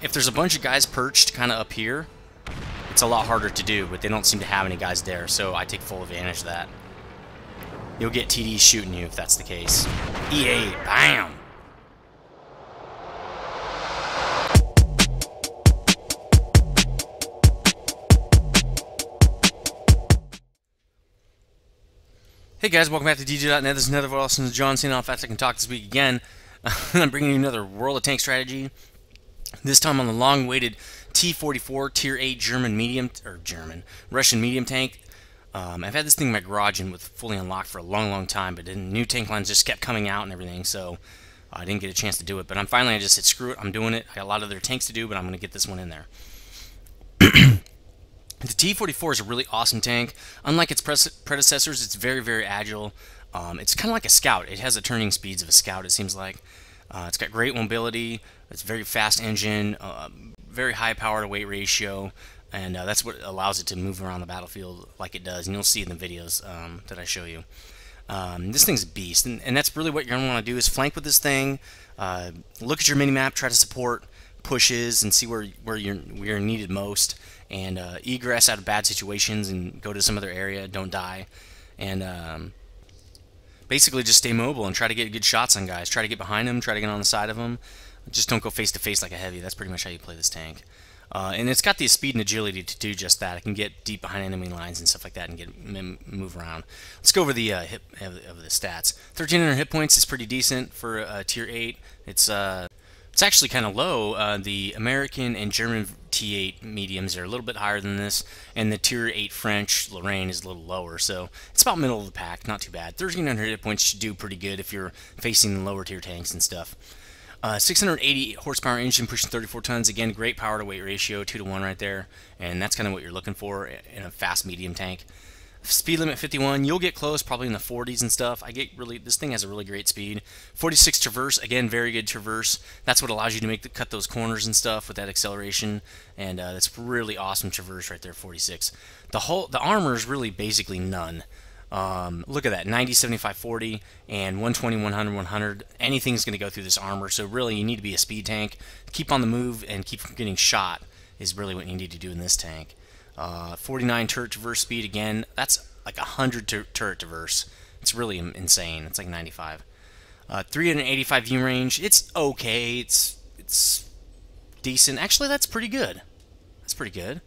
if there's a bunch of guys perched kind of up here, it's a lot harder to do, but they don't seem to have any guys there, so I take full advantage of that. You'll get TDs shooting you if that's the case. E8, bam! Hey guys, welcome back to DJ.net. This is nethervoid. Austin John, seeing how fast I can talk this week again. I'm bringing you another World of Tanks strategy. This time on the long-awaited T-44 Tier 8 Russian medium tank. I've had this thing in my garage and with fully unlocked for a long time, but then new tank lines just kept coming out and everything, so I didn't get a chance to do it. But I just said, screw it, I'm doing it. I got a lot of other tanks to do, but I'm going to get this one in there. The T-44 is a really awesome tank. Unlike its predecessors, it's very agile. It's kind of like a scout. It has the turning speeds of a scout, it seems like. It's got great mobility. It's a very fast engine, very high power to weight ratio, and that's what allows it to move around the battlefield like it does. And you'll see in the videos that I show you. This thing's a beast, and that's really what you're going to want to do is flank with this thing. Look at your mini-map, try to support pushes and see where you're needed most, and egress out of bad situations and go to some other area, don't die, and basically just stay mobile and try to get good shots on guys. Try to get behind them, try to get on the side of them. Just don't go face to face like a heavy. That's pretty much how you play this tank. And it's got the speed and agility to do just that. It can get deep behind enemy lines and stuff like that and move around. Let's go over the the stats. 1,300 hit points is pretty decent for Tier 8. It's actually kind of low. The American and German T8 mediums are a little bit higher than this, and the Tier 8 French Lorraine is a little lower, so it's about middle of the pack, not too bad. 1,300 hit points should do pretty good if you're facing the lower tier tanks and stuff. 680 horsepower engine pushing 34 tons. Again, great power to weight ratio, 2-to-1 right there, and that's kind of what you're looking for in a fast medium tank. Speed limit 51. You'll get close, probably in the 40s and stuff. This thing has a really great speed. 46 traverse, again, very good traverse. That's what allows you to cut those corners and stuff with that acceleration, and that's really awesome traverse right there. 46. The armor is really basically none. Look at that, 90, 75, 40, and 120, 100, 100. Anything's going to go through this armor, so really you need to be a speed tank. Keep on the move and keep from getting shot is really what you need to do in this tank. 49 turret traverse speed, again, that's like 100 turret traverse. It's really insane. It's like 95. 385 view range, it's okay. It's decent. Actually, that's pretty good. That's pretty good.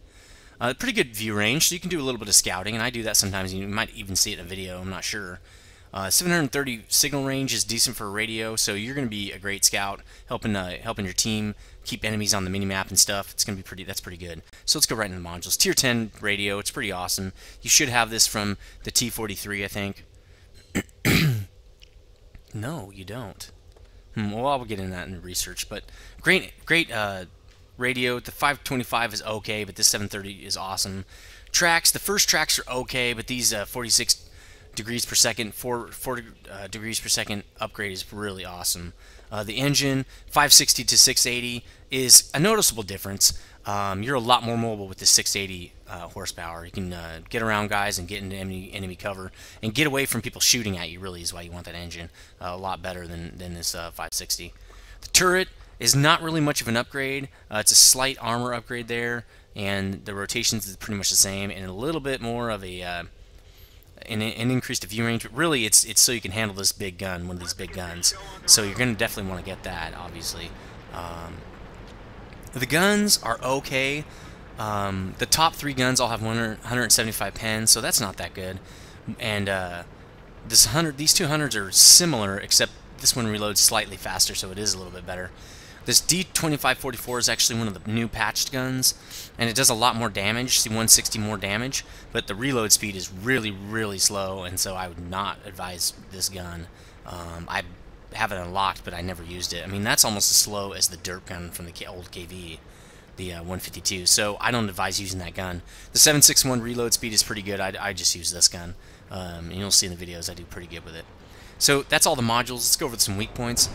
Pretty good view range, so you can do a little bit of scouting, and I do that sometimes. You might even see it in a video, I'm not sure. 730 signal range is decent for a radio, so you're going to be a great scout, helping your team keep enemies on the minimap and stuff. It's going to be that's pretty good. So let's go right into the modules. Tier 10 radio, it's pretty awesome. You should have this from the T-43, I think. No, you don't. Well, I'll get into that in the research, but great radio. The 525 is okay, but this 730 is awesome. Tracks, the first tracks are okay, but these 46 degrees per second, 4 degrees per second upgrade is really awesome. The engine, 560 to 680, is a noticeable difference. You're a lot more mobile with the 680 horsepower. You can get around guys and get into enemy cover and get away from people shooting at you, really is why you want that engine. A lot better than this 560. The turret is not really much of an upgrade. It's a slight armor upgrade there, and the rotations is pretty much the same, and a little bit more of an increased view range. But really, it's so you can handle this big gun, one of these big guns. So you're going to definitely want to get that, obviously. The guns are okay. The top 3 guns all have 175 pens, so that's not that good. And these 200s are similar, except this one reloads slightly faster, so it is a little bit better. This D2544 is actually one of the new patched guns, and it does a lot more damage, see 160 more damage, but the reload speed is really slow, and so I would not advise this gun. I have it unlocked, but I never used it. I mean, that's almost as slow as the dirt gun from the old KV, the 152, so I don't advise using that gun. The 761 reload speed is pretty good. I just use this gun, and you'll see in the videos I do pretty good with it. So that's all the modules. Let's go over some weak points.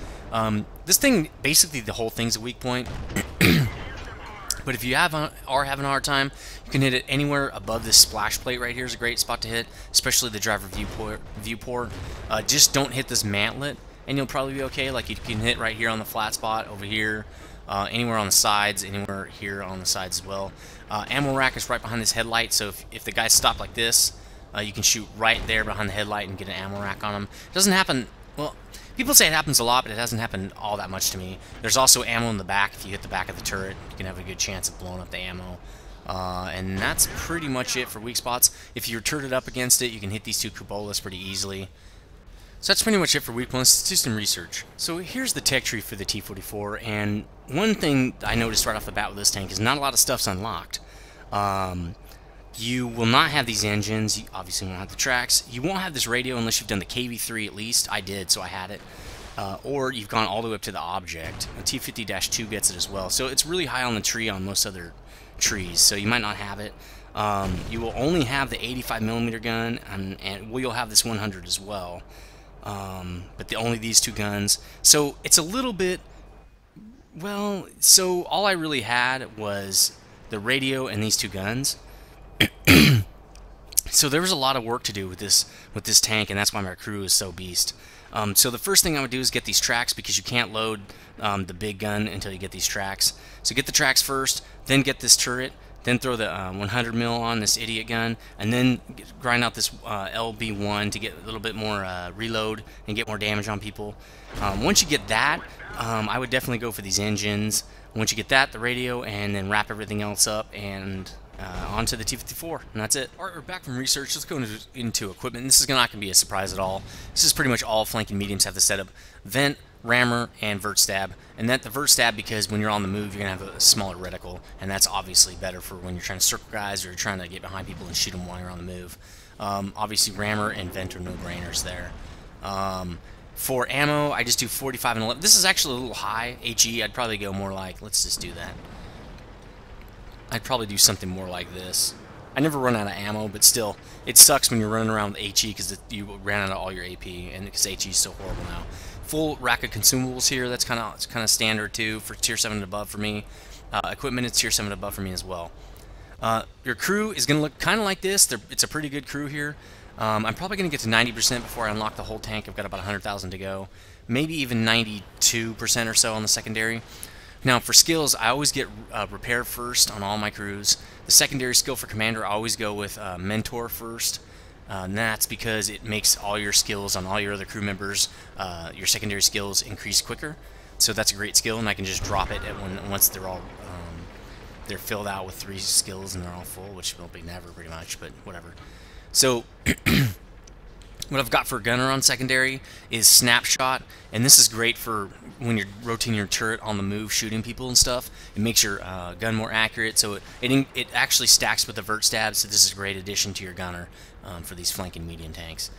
This thing, basically the whole thing's a weak point. But if you are having a hard time, you can hit it anywhere above this splash plate right here is a great spot to hit, especially the driver viewport. Just don't hit this mantlet, and you'll probably be okay. Like you can hit right here on the flat spot over here. anywhere on the sides, anywhere here on the sides as well. Ammo rack is right behind this headlight, so if the guys stop like this, you can shoot right there behind the headlight and get an ammo rack on them. It doesn't happen, well, people say it happens a lot, but it doesn't happen all that much to me. There's also ammo in the back. If you hit the back of the turret, you can have a good chance of blowing up the ammo. And that's pretty much it for weak spots. If you're turreted up against it, you can hit these two cupolas pretty easily. So that's pretty much it for weak points. Let's do some research. So here's the tech tree for the T-44, and one thing I noticed right off the bat with this tank is not a lot of stuff's unlocked. You will not have these engines. You obviously won't have the tracks. You won't have this radio unless you've done the KV3 at least. I did, so I had it. Or you've gone all the way up to the object. The T50-2 gets it as well. So it's really high on the tree on most other trees, so you might not have it. You will only have the 85mm gun, and you'll have this 100 as well. But only these two guns. So it's a little bit, well, so all I really had was the radio and these two guns. So there was a lot of work to do with this tank, and that's why my crew is so beast. So the first thing I would do is get these tracks, because you can't load the big gun until you get these tracks. So get the tracks first, then get this turret, then throw the 100mm on this idiot gun, and then grind out this LB1 to get a little bit more reload and get more damage on people. Once you get that, I would definitely go for these engines. Once you get that, the radio, and then wrap everything else up, and onto the T-54, and that's it. Alright, we're back from research. Let's go into equipment. This is not going to be a surprise at all. This is pretty much all flanking mediums have the setup: vent, rammer, and vert stab. And that the vert stab, because when you're on the move, you're going to have a smaller reticle, and that's obviously better for when you're trying to circle guys or you're trying to get behind people and shoot them while you're on the move. Obviously, rammer and vent are no-brainers there. For ammo, I just do 45 and 11. This is actually a little high, HE. I'd probably go more like, let's just do that. I'd probably do something more like this. I never run out of ammo, but still, it sucks when you're running around with HE because you ran out of all your AP, and because HE is so horrible now. Full rack of consumables here. That's kind of standard too for tier 7 and above for me. Equipment is tier 7 and above for me as well. Your crew is going to look kind of like this. It's a pretty good crew here. I'm probably going to get to 90% before I unlock the whole tank. I've got about 100,000 to go. Maybe even 92% or so on the secondary. Now for skills, I always get repair first on all my crews. The secondary skill for commander, I always go with mentor first. And that's because it makes all your skills on all your other crew members, your secondary skills, increase quicker. So that's a great skill, and I can just drop it once they're all they're filled out with 3 skills and they're all full, which will be never pretty much, but whatever. So what I've got for gunner on secondary is snapshot, and this is great for when you're rotating your turret on the move, shooting people and stuff. It makes your gun more accurate, so it actually stacks with the vert stab, so this is a great addition to your gunner for these flanking medium tanks.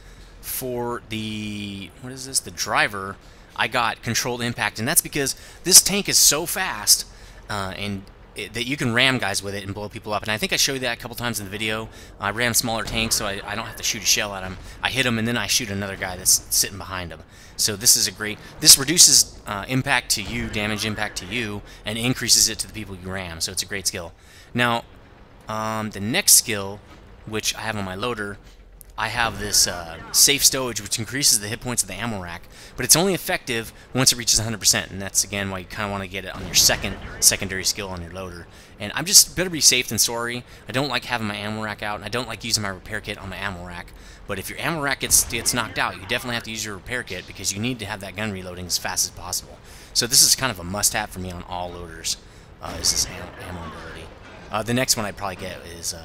For the, what is this, the driver, I got controlled impact, and that's because this tank is so fast that you can ram guys with it and blow people up. And I think I showed you that a couple times in the video. I ram smaller tanks, so I don't have to shoot a shell at them. I hit them, and then I shoot another guy that's sitting behind them. So this is a great, this reduces impact to you, damage impact to you, and increases it to the people you ram. So it's a great skill. Now, the next skill, which I have on my loader, I have this safe stowage, which increases the hit points of the ammo rack, but it's only effective once it reaches 100%, and that's again why you kind of want to get it on your secondary skill on your loader. And I'm just better be safe than sorry. I don't like having my ammo rack out, and I don't like using my repair kit on my ammo rack. But if your ammo rack gets knocked out, you definitely have to use your repair kit because you need to have that gun reloading as fast as possible. So this is kind of a must-have for me on all loaders. Is this ammo ability? The next one I'd probably get is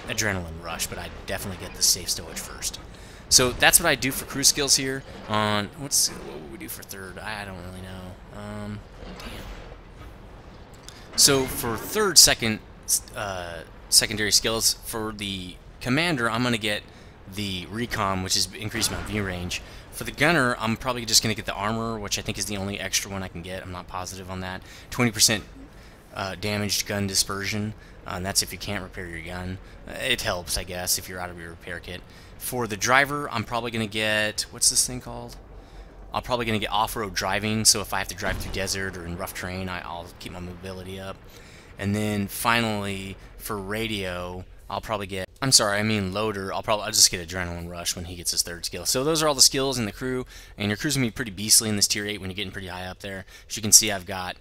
Adrenaline Rush, but I definitely get the safe stowage first. So that's what I do for crew skills here. On what would we do for third? I don't really know. Damn. So for third, secondary skills for the commander, I'm gonna get the recon, which is increase my view range. For the gunner, I'm probably just gonna get the armor, which I think is the only extra one I can get. I'm not positive on that. 20% damaged gun dispersion. And that's if you can't repair your gun. It helps, I guess, if you're out of your repair kit. For the driver, I'm probably going to get, what's this thing called? I'm probably going to get off-road driving, so if I have to drive through desert or in rough terrain, I'll keep my mobility up. And then finally, for radio, I'll probably get, I'm sorry, I mean loader, I'll just get Adrenaline Rush when he gets his third skill. So those are all the skills in the crew, and your crew's going to be pretty beastly in this tier 8 when you're getting pretty high up there. As you can see, I've got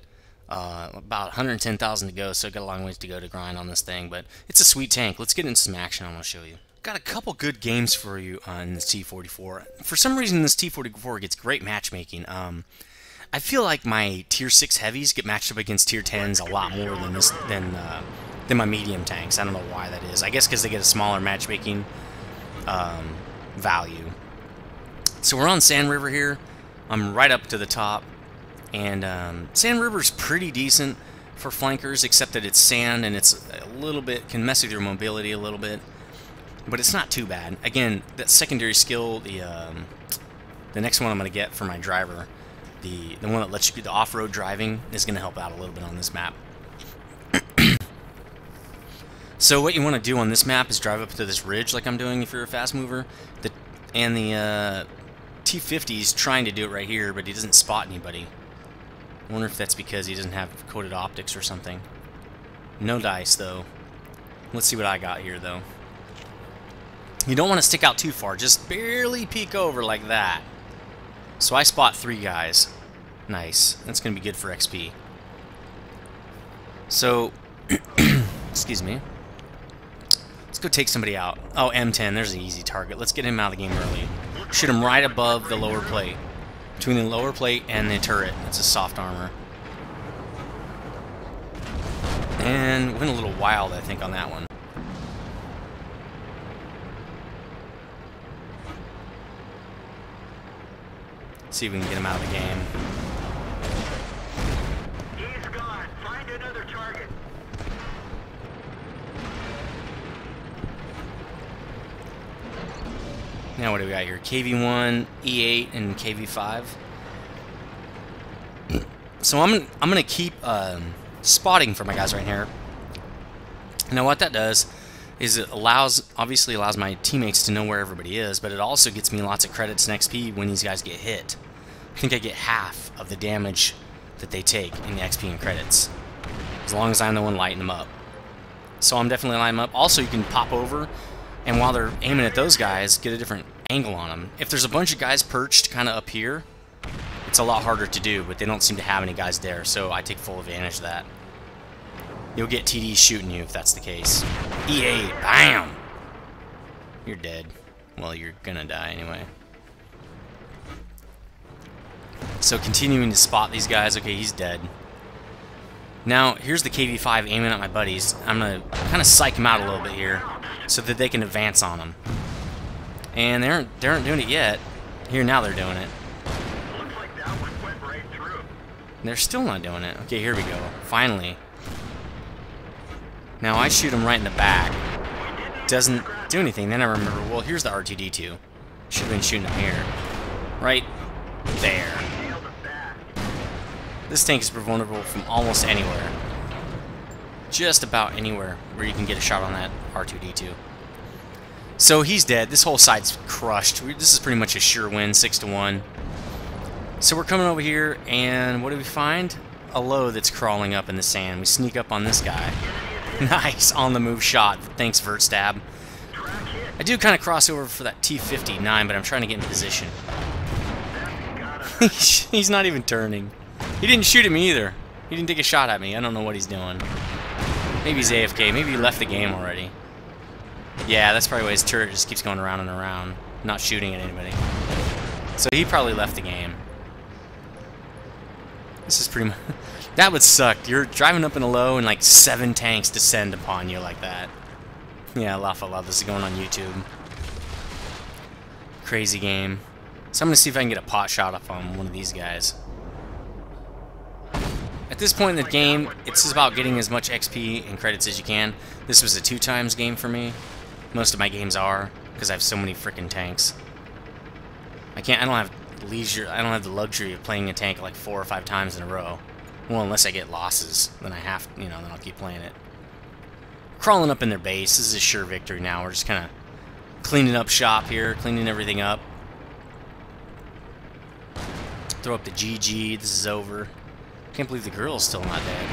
About 110,000 to go, so I got a long ways to go to grind on this thing, but it's a sweet tank. Let's get into some action. I want to show you. Got a couple good games for you on this T-44. For some reason, this T-44 gets great matchmaking. I feel like my tier 6 heavies get matched up against tier 10s a lot more than my medium tanks. I don't know why that is. I guess because they get a smaller matchmaking value. So we're on Sand River here. I'm right up to the top. And Sand River's pretty decent for flankers, except that it's sand and it's a little bit, can mess with your mobility a little bit. But it's not too bad. Again, that secondary skill, the next one I'm going to get for my driver, the one that lets you do the off-road driving, is going to help out a little bit on this map. So what you want to do on this map is drive up to this ridge like I'm doing if you're a fast mover. The T-50's trying to do it right here, but he doesn't spot anybody. I wonder if that's because he doesn't have coated optics or something. No dice, though. Let's see what I got here, though. You don't want to stick out too far. Just barely peek over like that. So I spot 3 guys. Nice. That's going to be good for XP. So, excuse me. Let's go take somebody out. Oh, M10. There's an easy target. Let's get him out of the game early. Shoot him right above the lower plate. Between the lower plate and the turret. That's a soft armor. And went a little wild, I think, on that one. See if we can get him out of the game. He's gone. Find another target. Now what do we got here? KV1, E8, and KV5. So I'm gonna keep spotting for my guys right here. Now what that does is it obviously allows my teammates to know where everybody is, but it also gets me lots of credits and XP when these guys get hit. I think I get half of the damage that they take in the XP and credits, as long as I'm the one lighting them up. So I'm definitely lighting them up. Also, you can pop over, and while they're aiming at those guys, get a different angle on them. If there's a bunch of guys perched kind of up here, it's a lot harder to do, but they don't seem to have any guys there, so I take full advantage of that. You'll get TDs shooting you if that's the case. E8, bam! You're dead. Well, you're gonna die anyway. So continuing to spot these guys. Okay, he's dead. Now, here's the KV5 aiming at my buddies. I'm gonna kind of psych them out a little bit here so that they can advance on them. And they aren't doing it yet. Here, now they're doing it. Looks like that one went right through. They're still not doing it. Okay, here we go. Finally. Now I shoot him right in the back. Doesn't do anything. Then I remember, well, here's the R2-D2. Should have been shooting him here. Right there. This tank is vulnerable from almost anywhere. Just about anywhere where you can get a shot on that R2-D2. So he's dead. This whole side's crushed. This is pretty much a sure win, 6-1. So we're coming over here, and what do we find? A low that's crawling up in the sand. We sneak up on this guy. Nice, on the move shot. Thanks, Vertstab. I do kind of cross over for that T-59, but I'm trying to get in position. He's not even turning. He didn't shoot at me either. He didn't take a shot at me. I don't know what he's doing. Maybe he's AFK. Maybe he left the game already. Yeah, that's probably why his turret just keeps going around and around, not shooting at anybody. So he probably left the game. This is pretty much... That would suck. You're driving up in a low and like 7 tanks descend upon you like that. Yeah, laugh out loud. This is going on YouTube. Crazy game. So I'm going to see if I can get a pot shot up on one of these guys. At this point in the game, it's just about getting as much XP and credits as you can. This was a 2x game for me. Most of my games are, because I have so many freaking tanks. I don't have the luxury of playing a tank like 4 or 5 times in a row. Well, unless I get losses, then then I'll keep playing it. Crawling up in their base. This is a sure victory now. We're just kind of cleaning up shop here, cleaning everything up. Throw up the GG. This is over. Can't believe the girl's still not dead.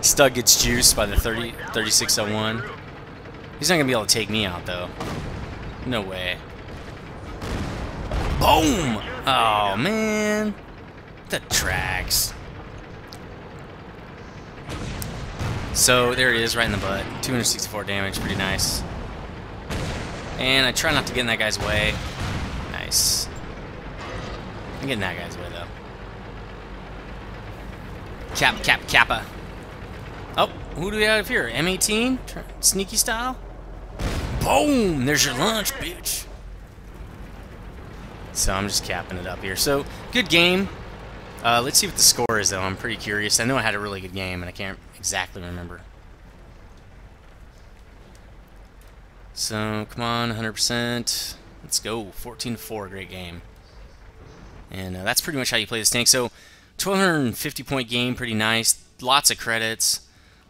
Stug gets juiced by the 3601. He's not going to be able to take me out, though. No way. Boom! Oh, man. The tracks. So there it is, right in the butt. 264 damage, pretty nice. And I try not to get in that guy's way. Nice. I'm getting that guy's way though. Kappa. Oh, who do we have here? M18? Sneaky style? Boom! There's your lunch, bitch. So I'm just capping it up here. So, good game. Let's see what the score is, though. I'm pretty curious. I know I had a really good game, and I can't exactly remember. So, come on, 100%. Let's go. 14-4, great game. And that's pretty much how you play this tank. So, 1250-point game, pretty nice. Lots of credits.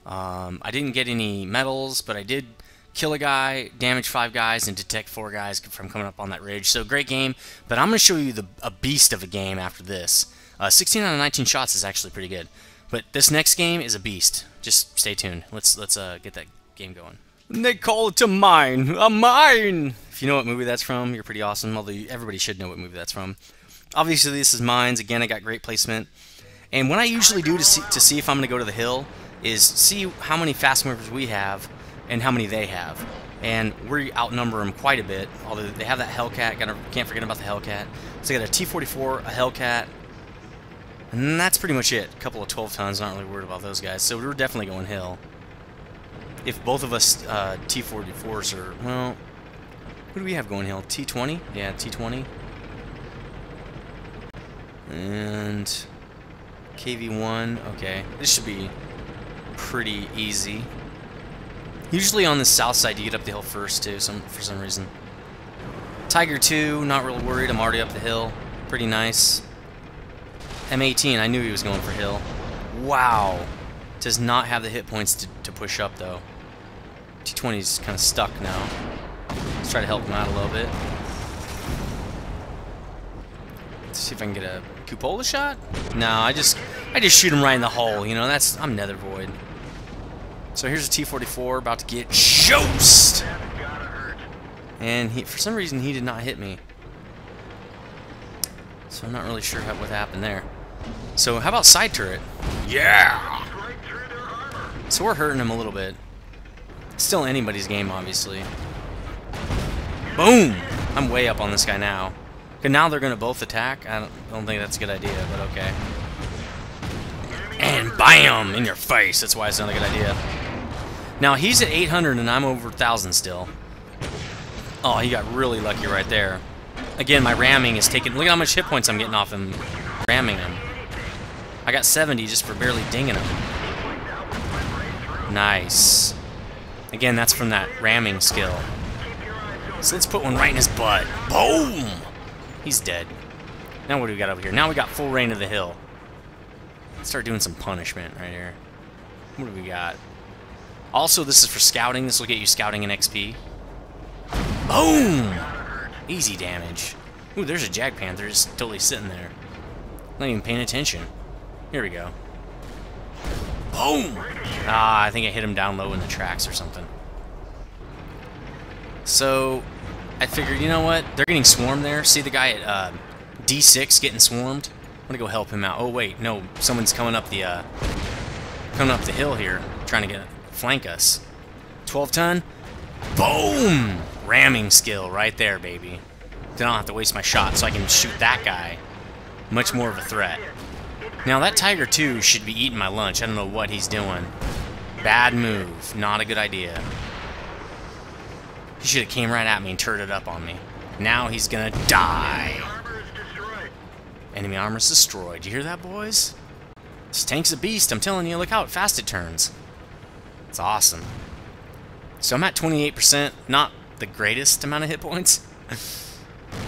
I didn't get any medals, but I did kill a guy, damage 5 guys, and detect 4 guys from coming up on that ridge. So great game, but I'm going to show you a beast of a game after this. 16 out of 19 shots is actually pretty good, but this next game is a beast. Just stay tuned. Let's get that game going. They call it a mine, a mine. If you know what movie that's from, you're pretty awesome. Although everybody should know what movie that's from. Obviously, this is mines. Again, I got great placement. And what I usually do to see if I'm going to go to the hill is see how many fast movers we have and how many they have. And we outnumber them quite a bit, although they have that Hellcat. Can't forget about the Hellcat. So they got a T-44, a Hellcat, and that's pretty much it. A couple of 12 tons, not really worried about those guys. So we're definitely going hill. If both of us T-44s are, well, who do we have going hill? T-20? Yeah, T-20. And KV-1, okay. This should be pretty easy. Usually on the south side you get up the hill first too, for some reason. Tiger 2, not real worried, I'm already up the hill. Pretty nice. M18, I knew he was going for hill. Wow. Does not have the hit points to push up though. T20's kind of stuck now. Let's try to help him out a little bit. Let's see if I can get a cupola shot. No, I just shoot him right in the hole. You know, I'm nethervoid. So here's a T-44 about to get joust. And for some reason he did not hit me. So I'm not really sure what happened there. So how about side turret? Yeah! So we're hurting him a little bit. Still anybody's game, obviously. Boom! I'm way up on this guy now. Okay, now they're going to both attack. I don't think that's a good idea, but okay. And BAM! In your face! That's why it's not a good idea. Now, he's at 800 and I'm over 1,000 still. Oh, he got really lucky right there. Again, my ramming is taking... Look at how much hit points I'm getting off him ramming him. I got 70 just for barely dinging him. Nice. Again, that's from that ramming skill. So let's put one right in his butt. Boom! He's dead. Now what do we got over here? Now we got full reign of the hill. Let's start doing some punishment right here. What do we got? Also, this is for scouting. This will get you scouting and XP. Boom! Easy damage. Ooh, there's a Jag Panther just totally sitting there. Not even paying attention. Here we go. Boom! Ah, I think I hit him down low in the tracks or something. So, I figured, you know what? They're getting swarmed there. See the guy at D6 getting swarmed? I'm gonna go help him out. Oh wait, no, someone's coming up the hill here, trying to flank us. 12 ton. Boom! Ramming skill right there, baby. Then I don't have to waste my shot, so I can shoot that guy. Much more of a threat. Now that Tiger 2 should be eating my lunch. I don't know what he's doing. Bad move. Not a good idea. He should have came right at me and turreted up on me. Now he's gonna die. Enemy armor is destroyed. You hear that, boys? This tank's a beast. I'm telling you, look how fast it turns. It's awesome. So I'm at 28%. Not the greatest amount of hit points.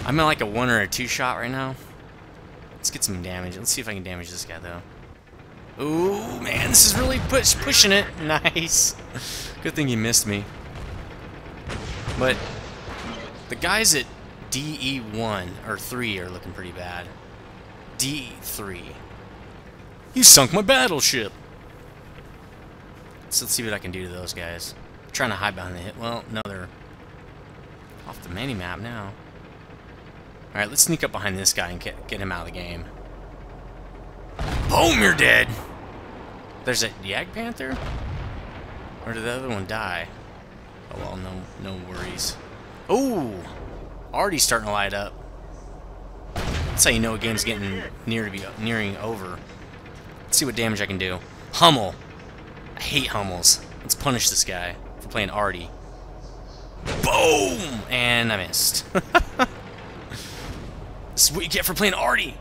I'm at like a 1 or a 2 shot right now. Let's get some damage. Let's see if I can damage this guy, though. Ooh, man, this is really pushing it. Nice. Good thing he missed me. But the guys at DE1 or 3 are looking pretty bad. DE3. You sunk my battleship. So let's see what I can do to those guys. I'm trying to hide behind the hit. Well, no, they're off the mini-map now. Alright, let's sneak up behind this guy and get him out of the game. Boom, you're dead! There's a Jag Panther? Or did the other one die? Oh well, no worries. Oh! Already starting to light up. That's how you know a game's getting nearing over. Let's see what damage I can do. Hummel. I hate Hummels. Let's punish this guy for playing Artie. Boom! And I missed. This is what you get for playing Artie.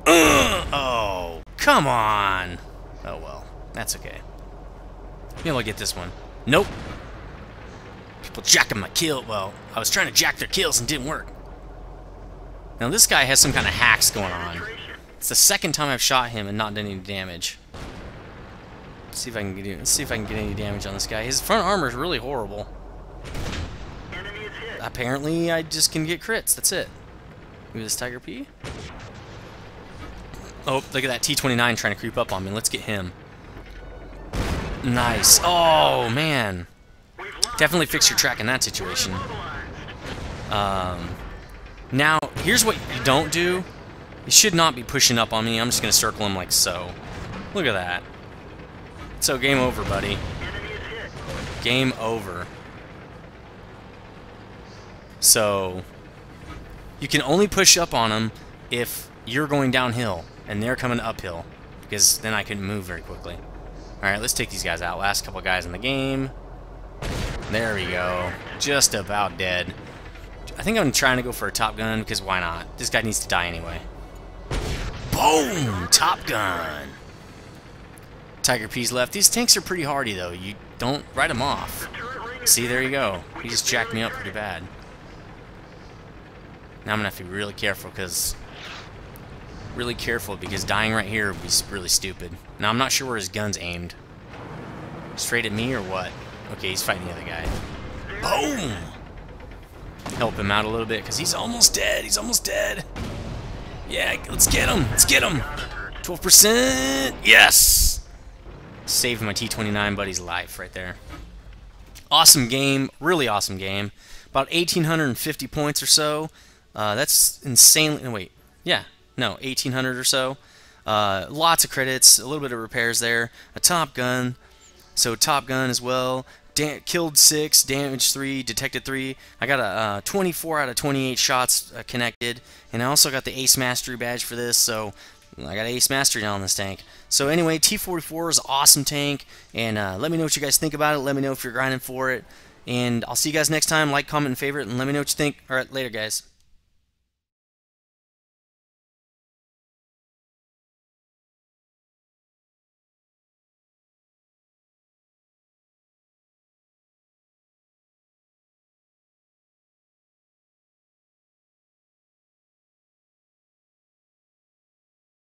Oh, come on. Oh well, that's okay. Maybe I'll get this one. Nope. People jacking my kill. Well, I was trying to jack their kills and didn't work. Now this guy has some kind of hacks going on. It's the second time I've shot him and not done any damage. Let's see if I can get any damage on this guy. His front armor is really horrible. Apparently, I just can get crits. That's it. Maybe this Tiger P. Oh, look at that T-29 trying to creep up on me. Let's get him. Nice. Oh man. Definitely fix your track in that situation. Now, here's what you don't do. You should not be pushing up on me. I'm just going to circle him like so. Look at that. So, game over, buddy. Game over. So, you can only push up on them if you're going downhill and they're coming uphill, because then I can move very quickly. Alright, let's take these guys out. Last couple guys in the game. There we go. Just about dead. I think I'm trying to go for a Top Gun, because why not? This guy needs to die anyway. Boom! Top Gun! Tiger P's left. These tanks are pretty hardy, though. You don't write them off. See, there you go. He just jacked me up pretty bad. Now I'm going to have to be really careful, because dying right here would be really stupid. Now, I'm not sure where his gun's aimed. Straight at me or what? Okay, he's fighting the other guy. Boom! Help him out a little bit, because he's almost dead. He's almost dead. Yeah, let's get him. Let's get him. 12%. Yes! Saved my T-29 buddy's life right there. Awesome game. Really awesome game. About 1,850 points or so. That's insanely... Wait. Yeah. No, 1,800 or so. Lots of credits. A little bit of repairs there. A Top Gun. So Top Gun as well. Killed 6, damaged 3, detected 3. I got a 24 out of 28 shots connected, and I also got the Ace Mastery badge for this, so I got Ace Mastery now on this tank. So anyway, T-44 is an awesome tank, and let me know what you guys think about it. Let me know if you're grinding for it, and I'll see you guys next time. Like, comment, and favorite, and let me know what you think. Alright, later guys.